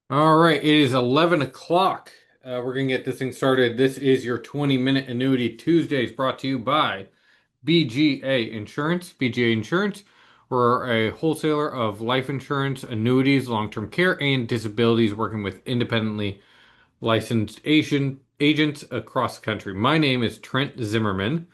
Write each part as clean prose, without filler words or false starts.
All right, it is 11 o'clock. We're going to get this thing started. This is your 20-minute annuity Tuesdays brought to you by BGA Insurance. BGA Insurance, we're a wholesaler of life insurance, annuities, long-term care, and disabilities, working with independently licensed Asian agents across the country. My name is Trent Zimmermann.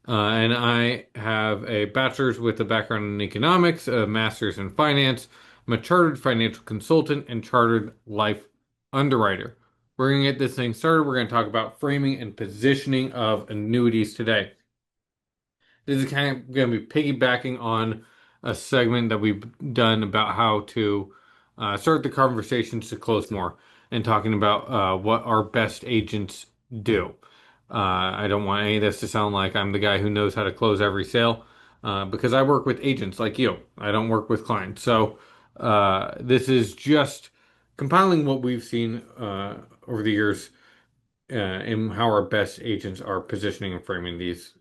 And I have a bachelor's with a background in economics, a master's in finance. I'm a chartered financial consultant and chartered life underwriter. We're going to get this thing started. We're going to talk about framing and positioning of annuities today. This is kind of going to be piggybacking on a segment that we've done about how to start the conversations to close more and talking about what our best agents do. I don't want any of this to sound like I'm the guy who knows how to close every sale because I work with agents like you. I don't work with clients. So this is just compiling what we've seen over the years and how our best agents are positioning and framing these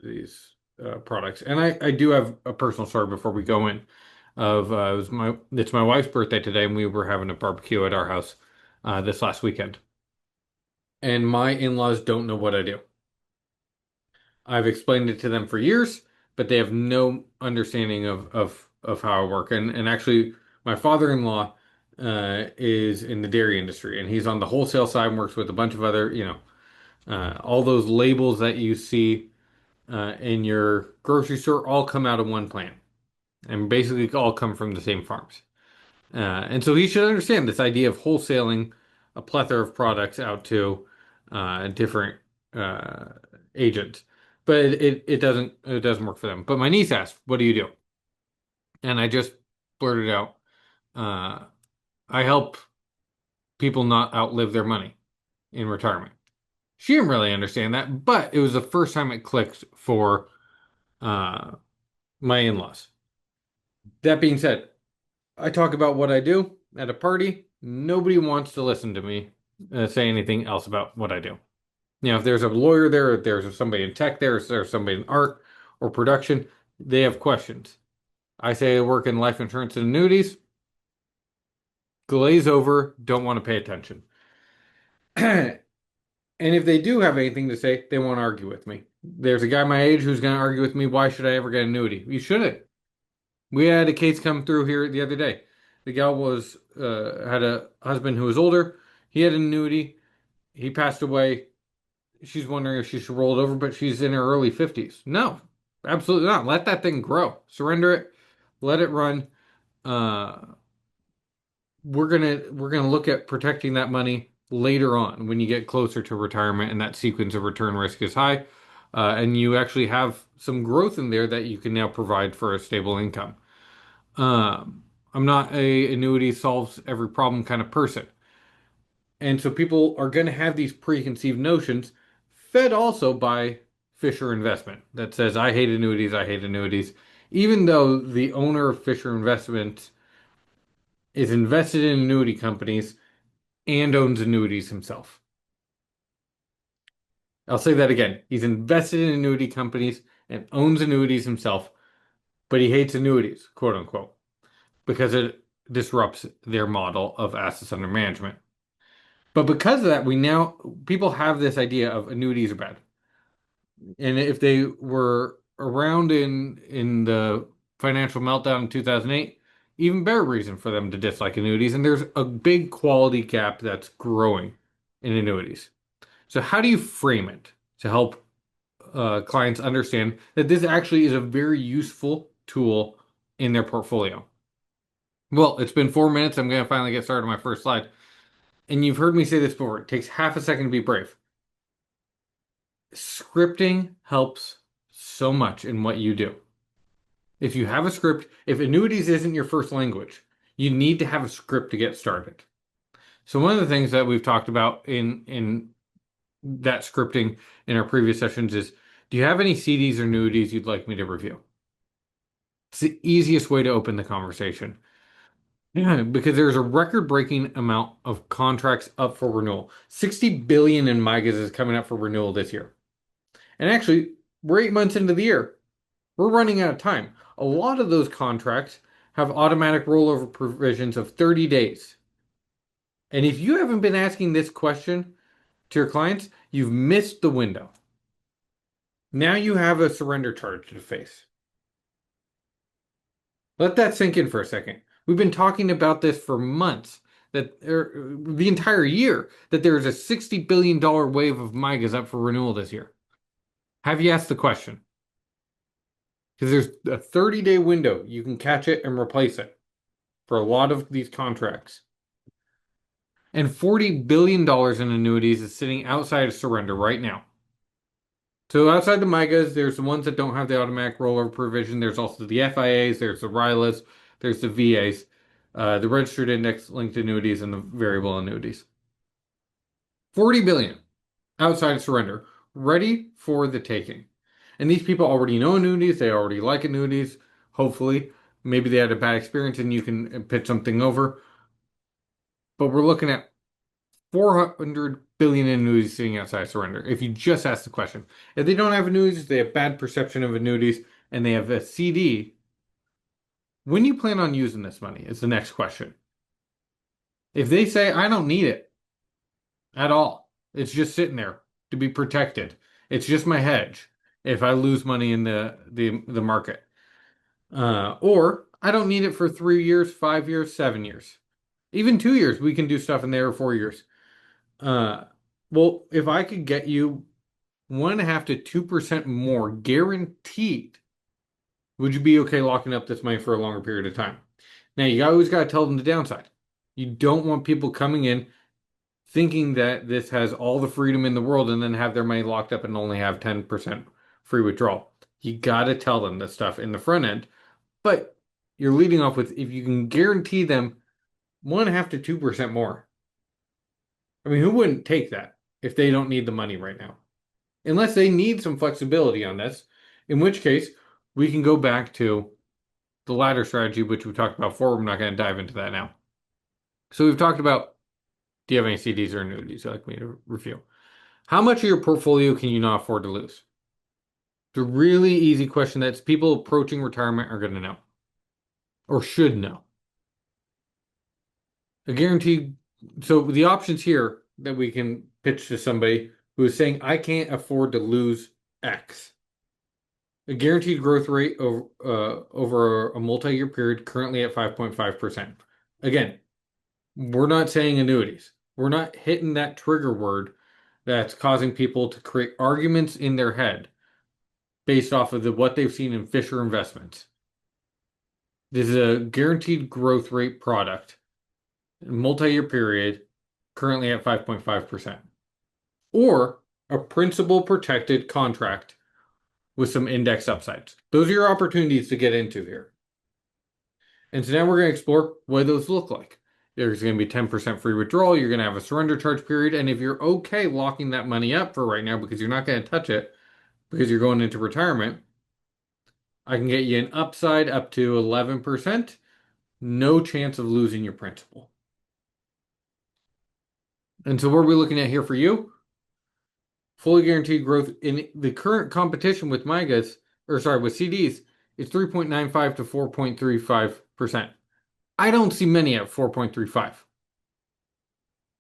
products. And I do have a personal story before we go in. It's my wife's birthday today, and we were having a barbecue at our house this last weekend. And my in-laws don't know what I do. I've explained it to them for years, but they have no understanding of how I work. And actually, my father-in-law is in the dairy industry, and he's on the wholesale side and works with a bunch of other, all those labels that you see in your grocery store all come out of one plant and basically all come from the same farms. And so he should understand this idea of wholesaling a plethora of products out to different uh, agents. But it doesn't work for them. But my niece asked, "What do you do?" And I just blurted out, uh, "I help people not outlive their money in retirement." She didn't really understand that, but it was the first time it clicked for uh, my in-laws. That being said, I talk about what I do at a party. Nobody wants to listen to me say anything else about what I do. If there's a lawyer there, if there's somebody in tech there, if there's somebody in art or production, they have questions. I say I work in life insurance and annuities, glaze over, don't want to pay attention. And if they do have anything to say, they won't argue with me. There's a guy my age who's going to argue with me. Why should I ever get an annuity? You shouldn't. We had a case come through here the other day. The gal was had a husband who was older. He had an annuity. He passed away. She's wondering if she should roll it over, but she's in her early 50s. No, absolutely not. Let that thing grow. Surrender it. Let it run. Uh, we're gonna look at protecting that money later on when you get closer to retirement and that sequence of return risk is high, and you actually have some growth in there that you can now provide for a stable income. I'm not a annuity solves every problem kind of person. And so people are going to have these preconceived notions fed also by Fisher Investment that says, I hate annuities, I hate annuities, even though the owner of Fisher Investment is invested in annuity companies and owns annuities himself. I'll say that again. He's invested in annuity companies and owns annuities himself, but he hates annuities, quote unquote, because it disrupts their model of assets under management. But because of that, people have this idea of annuities are bad. And if they were around in the financial meltdown in 2008, even better reason for them to dislike annuities. And there's a big quality gap that's growing in annuities. So how do you frame it to help clients understand that this actually is a very useful tool in their portfolio? Well, it's been 4 minutes. I'm going to finally get started on my first slide. And you've heard me say this before. It takes half a second to be brave. Scripting helps so much in what you do. If you have a script, if annuities isn't your first language, you need to have a script to get started. So one of the things that we've talked about in that scripting in our previous sessions is, do you have any CDs or annuities you'd like me to review? It's the easiest way to open the conversation. Yeah, because there's a record-breaking amount of contracts up for renewal. 60 billion in MYGAs is coming up for renewal this year. And actually, we're 8 months into the year. We're running out of time. A lot of those contracts have automatic rollover provisions of 30 days. And if you haven't been asking this question to your clients, you've missed the window. Now you have a surrender charge to face. Let that sink in for a second. We've been talking about this for months, the entire year, that there is a $60 billion wave of MYGAs up for renewal this year. Have you asked the question? Because there's a 30-day window. You can catch it and replace it for a lot of these contracts. And $40 billion in annuities is sitting outside of surrender right now. So outside the MYGAs, there's the ones that don't have the automatic rollover provision. There's also the FIAs, there's the RILAs, there's the VAs, the registered index-linked annuities, and the variable annuities. 40 billion outside of surrender, ready for the taking. And these people already know annuities, they already like annuities, hopefully. Maybe they had a bad experience and you can pitch something over. But we're looking at 400 billion in annuities sitting outside surrender. If you just ask the question, if they don't have annuities, they have bad perception of annuities, and they have a CD. When you plan on using this money is the next question. If they say, I don't need it at all, it's just sitting there to be protected. It's just my hedge if I lose money in the market. Or I don't need it for 3 years, 5 years, 7 years. Even 2 years, we can do stuff in there, 4 years. Well, if I could get you 1.5 to 2% more guaranteed, would you be okay locking up this money for a longer period of time? Now, you always got to tell them the downside. You don't want people coming in thinking that this has all the freedom in the world and then have their money locked up and only have 10% free withdrawal. You got to tell them this stuff in the front end. But you're leading off with if you can guarantee them 1.5 to 2% more. I mean, who wouldn't take that if they don't need the money right now? Unless they need some flexibility on this, in which case we can go back to the ladder strategy, which we talked about before. We're not going to dive into that now. So we've talked about, do you have any CDs or annuities you'd like me to review? How much of your portfolio can you not afford to lose? It's a really easy question that people approaching retirement are going to know or should know. A guaranteed. So the options here that we can pitch to somebody who is saying, I can't afford to lose X. A guaranteed growth rate over a multi-year period, currently at 5.5%. Again, we're not saying annuities. We're not hitting that trigger word that's causing people to create arguments in their head based off of what they've seen in Fisher Investments. This is a guaranteed growth rate product, multi-year period, currently at 5.5%. Or a principal protected contract with some index upsides. Those are your opportunities to get into here. And so now we're going to explore what those look like. There's going to be 10% free withdrawal. You're going to have a surrender charge period. And if you're okay locking that money up for right now because you're not going to touch it because you're going into retirement, I can get you an upside up to 11%. No chance of losing your principal. And so what are we looking at here for you? Fully guaranteed growth in the current competition with MYGAs, with CDs, is 3.95 to 4.35%. I don't see many at 4.35.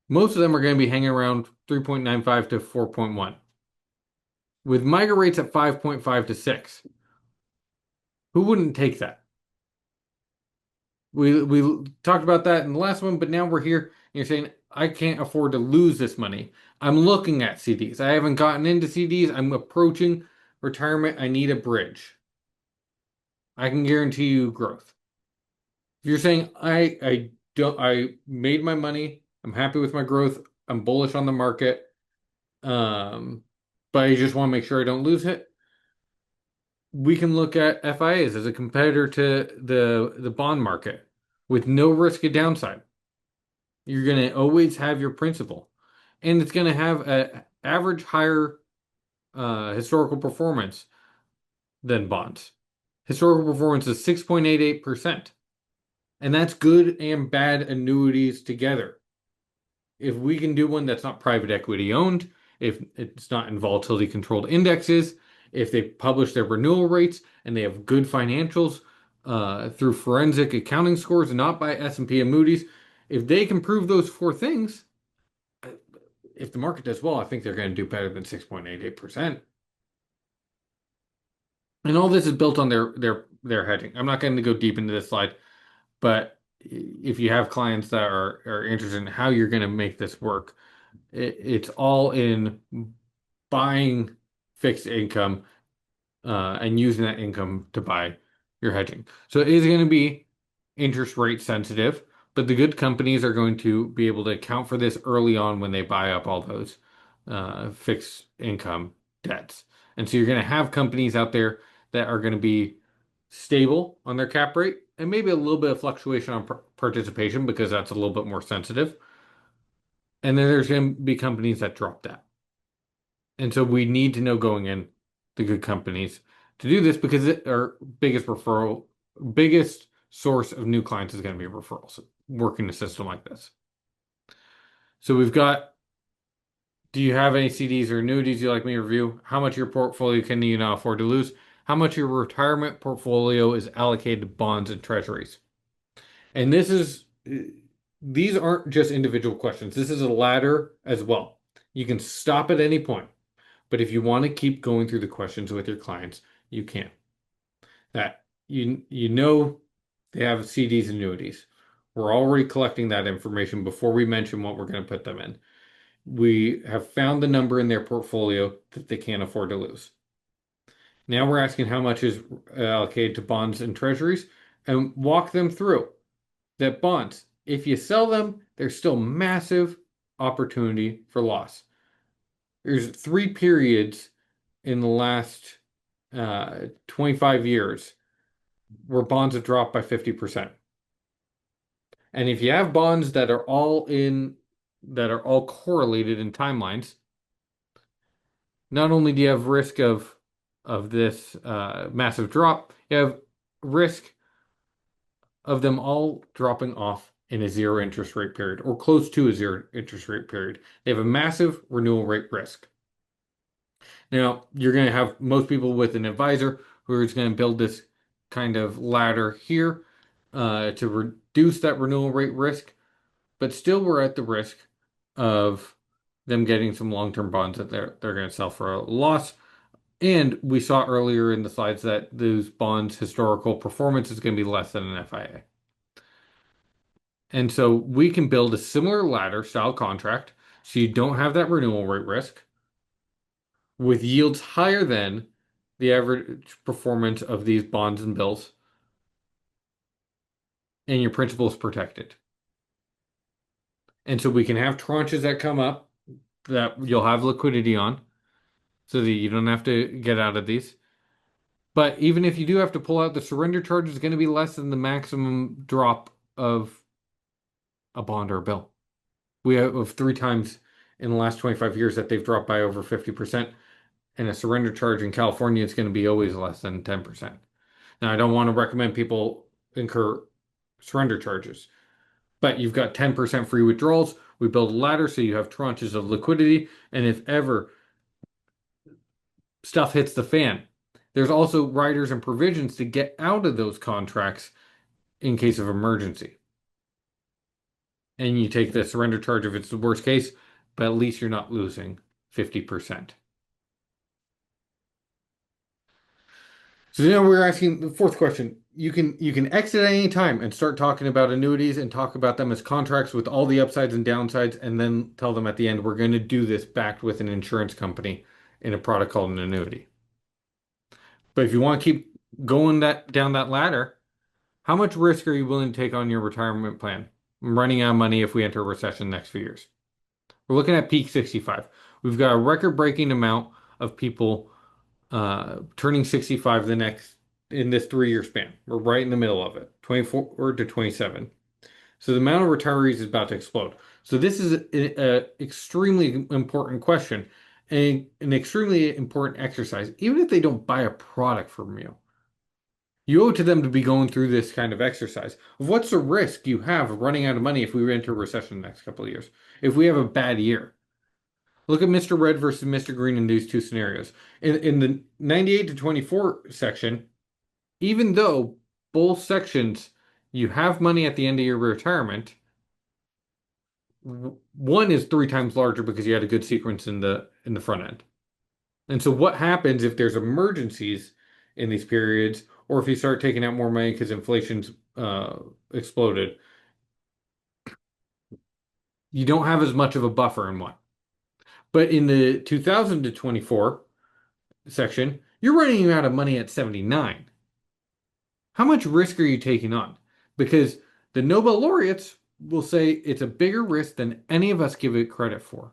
Most of them are going to be hanging around 3.95 to 4.1. With MYGA rates at 5.5 to 6. Who wouldn't take that? We talked about that in the last one, but now we're here and you're saying, I can't afford to lose this money. I'm looking at CDs. I haven't gotten into CDs. I'm approaching retirement. I need a bridge. I can guarantee you growth. If you're saying I made my money, I'm happy with my growth, I'm bullish on the market, but I just want to make sure I don't lose it. We can look at FIAs as a competitor to the bond market with no risk of downside. You're going to always have your principal, and it's going to have an average higher historical performance than bonds. Historical performance is 6.88%, and that's good and bad annuities together. If we can do one that's not private equity owned, if it's not in volatility controlled indexes, if they publish their renewal rates and they have good financials through forensic accounting scores, not by S&P and Moody's, If they can prove those four things, if the market does well, I think they're going to do better than 6.88%. And all this is built on their hedging. I'm not going to go deep into this slide, but if you have clients that are interested in how you're going to make this work, it's all in buying fixed income and using that income to buy your hedging. So it is going to be interest rate sensitive, but the good companies are going to be able to account for this early on when they buy up all those fixed income debts. And so you're going to have companies out there that are going to be stable on their cap rate and maybe a little bit of fluctuation on participation because that's a little bit more sensitive. And then there's going to be companies that drop that. And so we need to know going in the good companies to do this because our biggest source of new clients is going to be referrals, working a system like this. So we've got, do you have any CDs or annuities you'd like me to review? How much of your portfolio can you now afford to lose? How much of your retirement portfolio is allocated to bonds and treasuries? And these aren't just individual questions. This is a ladder as well. You can stop at any point. But if you want to keep going through the questions with your clients, you can. That you know they have CDs and annuities. We're already collecting that information before we mention what we're going to put them in. We have found the number in their portfolio that they can't afford to lose. Now we're asking how much is allocated to bonds and treasuries and walk them through that bonds. If you sell them, there's still massive opportunity for loss. There's 3 periods in the last 25 years where bonds have dropped by 50%. And if you have bonds that are all correlated in timelines, not only do you have risk of this massive drop, you have risk of them all dropping off in a zero interest rate period or close to a zero interest rate period. They have a massive renewal rate risk. Now, you're going to have most people with an advisor who is going to build this kind of ladder here to reduce that renewal rate risk, but still we're at the risk of them getting some long-term bonds that they're going to sell for a loss. And we saw earlier in the slides that those bonds' historical performance is going to be less than an FIA. And so we can build a similar ladder style contract so you don't have that renewal rate risk with yields higher than the average performance of these bonds and bills, and your principal is protected. And so we can have tranches that come up that you'll have liquidity on so that you don't have to get out of these. But even if you do have to pull out, the surrender charge is going to be less than the maximum drop of a bond or a bill. We have 3 times in the last 25 years that they've dropped by over 50%. And a surrender charge in California is going to be always less than 10%. Now, I don't want to recommend people incur surrender charges, but you've got 10% free withdrawals. We build a ladder so you have tranches of liquidity. And if ever stuff hits the fan, there's also riders and provisions to get out of those contracts in case of emergency. And you take the surrender charge if it's the worst case, but at least you're not losing 50%. So now we're asking the fourth question. You can exit at any time and start talking about annuities and talk about them as contracts with all the upsides and downsides, and then tell them at the end, we're going to do this backed with an insurance company in a product called an annuity. But if you want to keep going down that ladder, how much risk are you willing to take on your retirement plan? I'm running out of money if we enter a recession in the next few years. We're looking at peak 65. We've got a record-breaking amount of people turning 65 in this 3-year span. We're right in the middle of it, 24 to 27. So the amount of retirees is about to explode. So this is an extremely important question and an extremely important exercise, even if they don't buy a product from you. You owe it to them to be going through this kind of exercise of what's the risk you have of running out of money if we enter a recession in the next couple of years, if we have a bad year. Look at Mr. Red versus Mr. Green in these two scenarios. In the 98 to 24 section, even though both sections you have money at the end of your retirement, One is three times larger because you had a good sequence in the front end. And so what happens if there's emergencies in these periods, or if you start taking out more money because inflation's exploded, you don't have as much of a buffer in one. But in the 2000 to 24 section, you're running out of money at 79. How much risk are you taking on? Because the Nobel laureates will say it's a bigger risk than any of us give it credit for.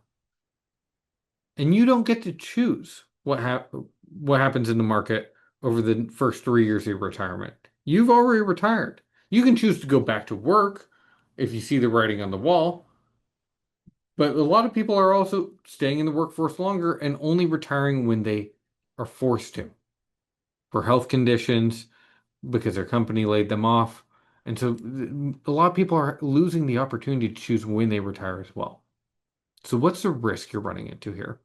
And you don't get to choose what happens in the market over the first 3 years of your retirement. You've already retired. You can choose to go back to work if you see the writing on the wall, but a lot of people are also staying in the workforce longer and only retiring when they are forced to for health conditions because their company laid them off. And so a lot of people are losing the opportunity to choose when they retire as well. So what's the risk you're running into here?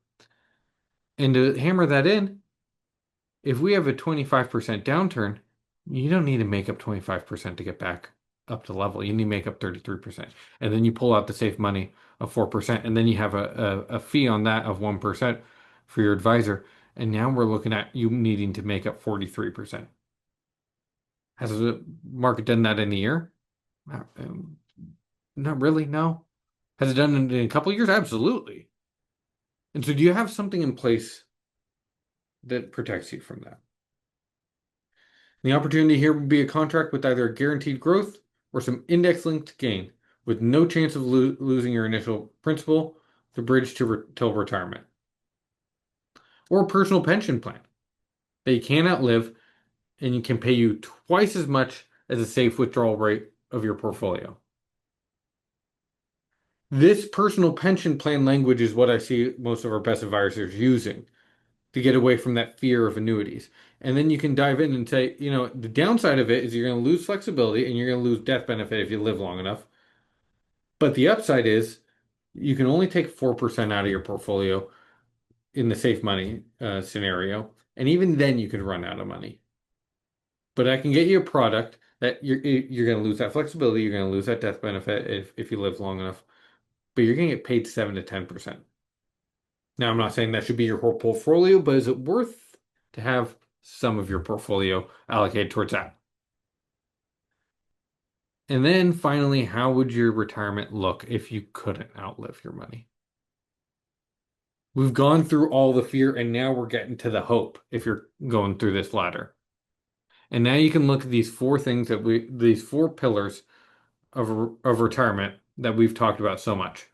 And to hammer that in, if we have a 25% downturn, you don't need to make up 25% to get back up to level. You need to make up 33%. And then you pull out the safe money of 4%. And then you have a fee on that of 1% for your advisor. And now we're looking at you needing to make up 43%. Has the market done that in a year? Not really, no. Has it done it in a couple of years? Absolutely. And so do you have something in place that protects you from that? The opportunity here would be a contract with either guaranteed growth or some index-linked gain, with no chance of losing your initial principal, the bridge to till retirement. Or a personal pension plan that you can't outlive and you can pay you twice as much as a safe withdrawal rate of your portfolio. This personal pension plan language is what I see most of our best advisors using to get away from that fear of annuities. And then you can dive in and say, the downside of it is you're going to lose flexibility and you're going to lose death benefit if you live long enough. But the upside is you can only take 4% out of your portfolio in the safe money scenario. And even then you could run out of money. But I can get you a product that you're going to lose that flexibility, you're going to lose that death benefit if you live long enough, but you're going to get paid 7 to 10%. Now, I'm not saying that should be your whole portfolio, but is it worth to have some of your portfolio allocated towards that? And then finally, how would your retirement look if you couldn't outlive your money? We've gone through all the fear and now we're getting to the hope if you're going through this ladder. And now you can look at these four things these four pillars of retirement that we've talked about so much.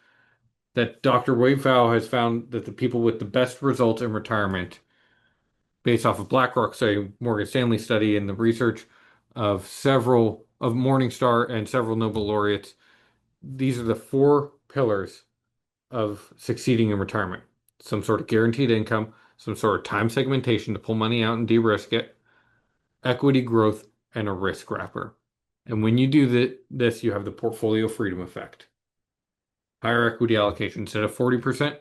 That Dr. Wade Pfau has found that the people with the best results in retirement, based off of BlackRock study, Morgan Stanley study, and the research of Morningstar and several Nobel laureates, these are the four pillars of succeeding in retirement. Some sort of guaranteed income, some sort of time segmentation to pull money out and de-risk it, equity growth, and a risk wrapper. And when you do this, you have the portfolio freedom effect. Higher equity allocation. Instead of 40%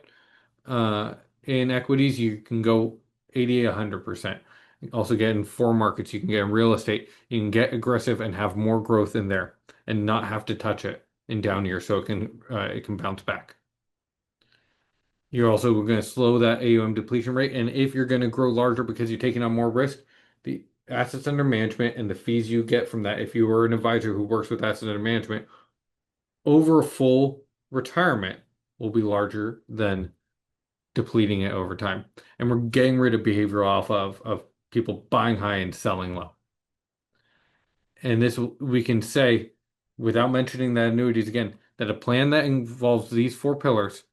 in equities, you can go 80, 100%. You also get in four markets. You can get in real estate. You can get aggressive and have more growth in there and not have to touch it in down years so it can bounce back. You're also going to slow that AUM depletion rate. And if you're going to grow larger because you're taking on more risk, the assets under management and the fees you get from that, if you were an advisor who works with assets under management, over a full retirement will be larger than depleting it over time. And we're getting rid of behavioral alpha of people buying high and selling low. And this we can say, without mentioning the annuities again, that a plan that involves these four pillars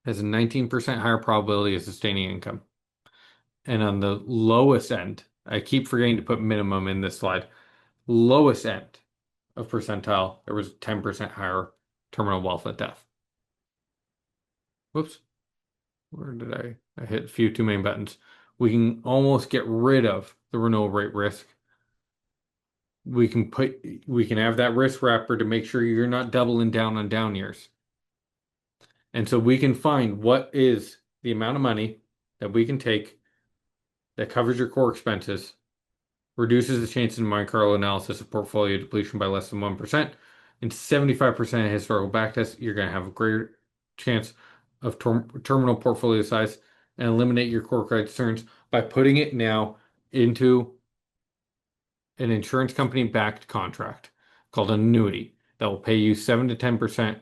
has a 19% higher probability of sustaining income. And on the lowest end, I keep forgetting to put minimum in this slide, lowest end of percentile, there was 10% higher terminal wealth at death. Whoops. Where did I hit a few too many buttons. We can almost get rid of the renewal rate risk. We can have that risk wrapper to make sure you're not doubling down on down years. And so we can find what is the amount of money that we can take that covers your core expenses, reduces the chance in Monte Carlo analysis of portfolio depletion by less than 1%, and 75% of historical backtest, you're going to have a greater chance of terminal portfolio size and eliminate your core concerns by putting it now into an insurance company backed contract called an annuity that will pay you 7 to 10%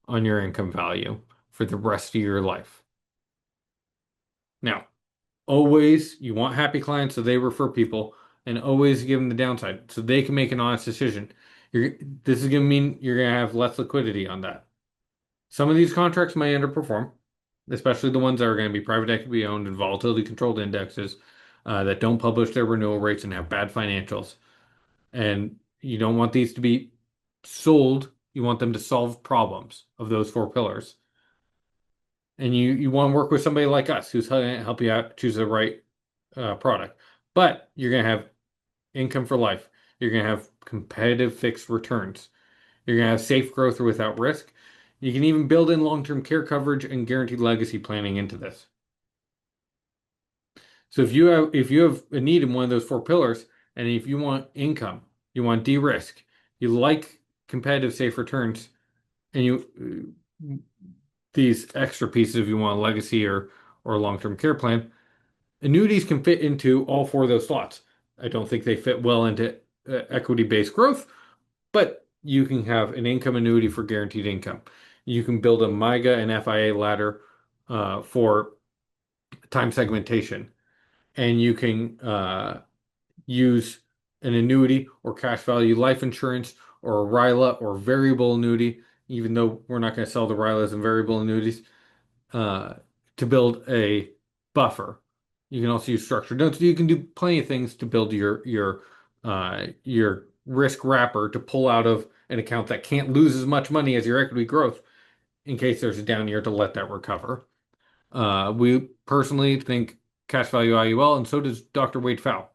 on your income value for the rest of your life. Now, always you want happy clients so they refer people, and always give them the downside so they can make an honest decision. This is going to mean you're going to have less liquidity on that. Some of these contracts may underperform, especially the ones that are going to be private equity owned and volatility controlled indexes that don't publish their renewal rates and have bad financials. And you don't want these to be sold. You want them to solve problems of those four pillars. And you want to work with somebody like us who's going to help you out, choose the right product. But you're going to have income for life. You're going to have competitive fixed returns. You're going to have safe growth without risk. You can even build in long-term care coverage and guaranteed legacy planning into this. So if you have a need in one of those four pillars, and if you want income, you want de-risk, you like competitive safe returns, and you these extra pieces if you want a legacy or a long-term care plan, annuities can fit into all four of those slots. I don't think they fit well into equity-based growth, but you can have an income annuity for guaranteed income. You can build a MYGA and FIA ladder for time segmentation, and you can use an annuity or cash value life insurance or a RILA or variable annuity, even though we're not going to sell the RILAs and variable annuities, uh, to build a buffer. You can also use structured notes. You can do plenty of things to build your risk wrapper to pull out of an account that can't lose as much money as your equity growth in case there's a down year to let that recover. We personally think cash value IUL, and so does Dr. Wade Pfau.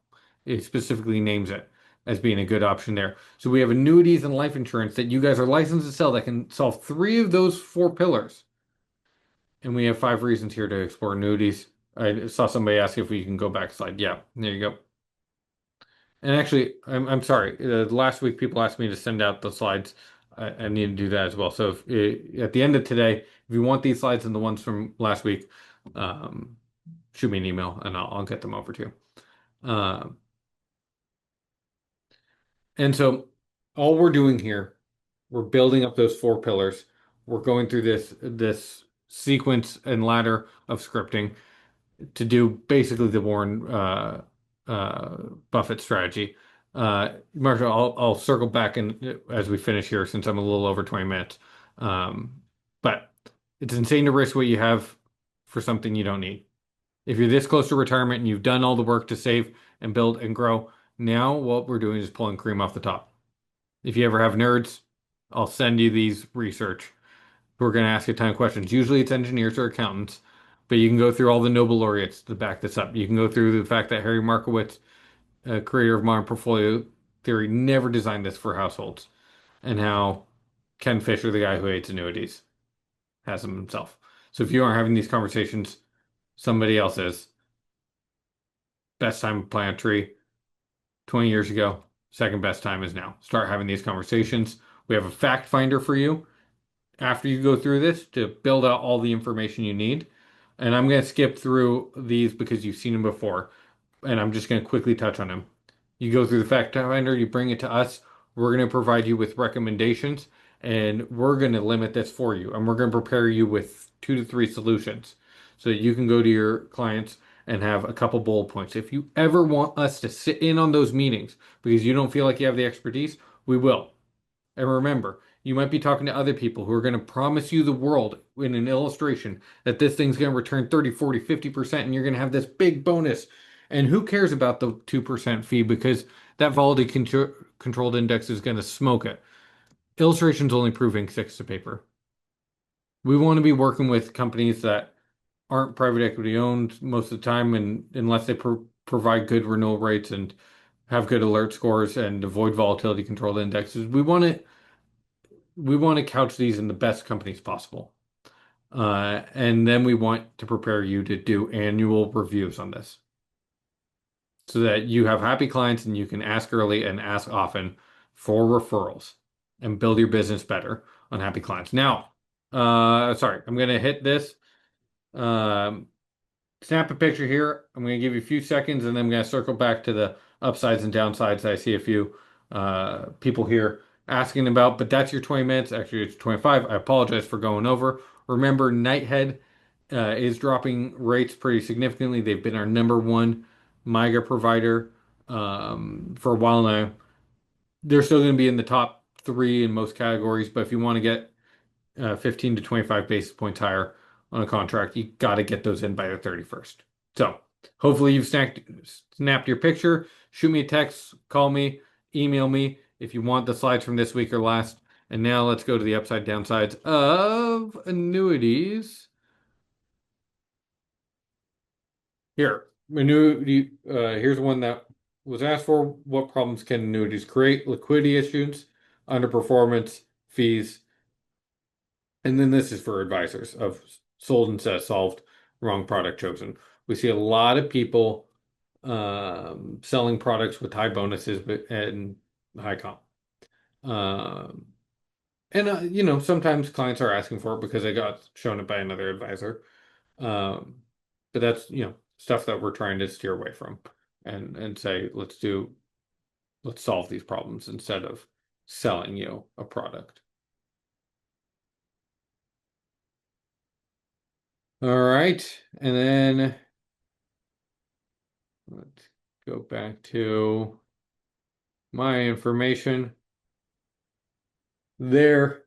It specifically names it as being a good option there. So we have annuities and life insurance that you guys are licensed to sell that can solve three of those four pillars. And we have 5 reasons here to explore annuities. I saw somebody ask if we can go back a slide. Yeah, there you go. And actually, I'm sorry. Last week, people asked me to send out the slides. I need to do that as well. So at the end of today, if you want these slides and the ones from last week, um, shoot me an email and I'll get them over to you. And so all we're doing here, we're building up those four pillars. We're going through this sequence and ladder of scripting to do basically the Warren Buffett strategy. Marshall, I'll circle back in as we finish here since I'm a little over 20 minutes. But it's insane to risk what you have for something you don't need. If you're this close to retirement and you've done all the work to save and build and grow, now what we're doing is pulling cream off the top. If you ever have nerds, I'll send you these research who are going to ask you a ton of questions. Usually it's engineers or accountants, but you can go through all the Nobel laureates to back this up. You can go through the fact that Harry Markowitz, creator of modern portfolio theory, never designed this for households, and how Ken Fisher, the guy who hates annuities, has them himself. So if you aren't having these conversations, somebody else is. Best time to plant a tree 20 years ago. Second best time is now. Start having these conversations. We have a fact finder for you after you go through this to build out all the information you need. And I'm going to skip through these because you've seen them before. And I'm just going to quickly touch on them. You go through the fact finder, you bring it to us. We're going to provide you with recommendations, and we're going to limit this for you. And we're going to prepare you with 2 to 3 solutions so that you can go to your clients and have a couple bullet points. If you ever want us to sit in on those meetings because you don't feel like you have the expertise, we will. And remember, you might be talking to other people who are going to promise you the world in an illustration that this thing's going to return 30, 40, 50%, and you're going to have this big bonus. And who cares about the 2% fee because that volatility controlled index is going to smoke it. Illustrations only prove ink sticks to paper. We want to be working with companies that aren't private equity owned most of the time, and unless they provide good renewal rates and have good alert scores and avoid volatility controlled indexes. We want to couch these in the best companies possible. And then we want to prepare you to do annual reviews on this so that you have happy clients and you can ask early and ask often for referrals. and build your business better on happy clients. Now, sorry, I'm gonna hit this. Um, Snap a picture here. I'm gonna give you a few seconds, and then I'm gonna circle back to the upsides and downsides I see a few people here asking about. But that's your 20 minutes. Actually, it's 25. I apologize for going over. Remember, Nighthead is dropping rates pretty significantly. They've been our number one MYGA provider for a while now. They're still going to be in the top three in most categories, but if you want to get 15 to 25 basis points higher on a contract, you got to get those in by the 31st. So hopefully you've snapped your picture. Shoot me a text, call me, email me if you want the slides from this week or last. And now let's go to the upside downsides of annuities. Here, annuity. Here's one that was asked for. What problems can annuities create? Liquidity issues, underperformance, fees, and then this is for advisors of sold instead of solved, wrong product chosen. We see a lot of people selling products with high bonuses and high comp. Um, sometimes clients are asking for it because they got shown it by another advisor. Um, but that's, stuff that we're trying to steer away from and say, let's solve these problems instead of selling you a product. All right. And then let's go back to my information there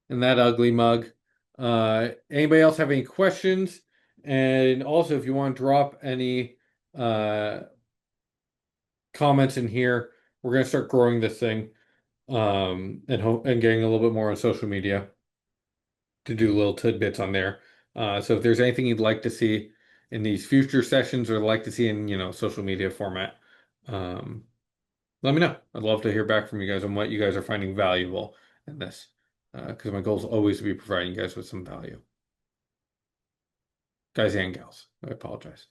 in that ugly mug. Anybody else have any questions? And also, if you want to drop any comments in here, we're going to start growing this thing and getting a little bit more on social media to do little tidbits on there. So if there's anything you'd like to see in these future sessions or like to see in, social media format, um, let me know. I'd love to hear back from you guys on what you guys are finding valuable in this, because my goal is always to be providing you guys with some value. Guys and gals, I apologize.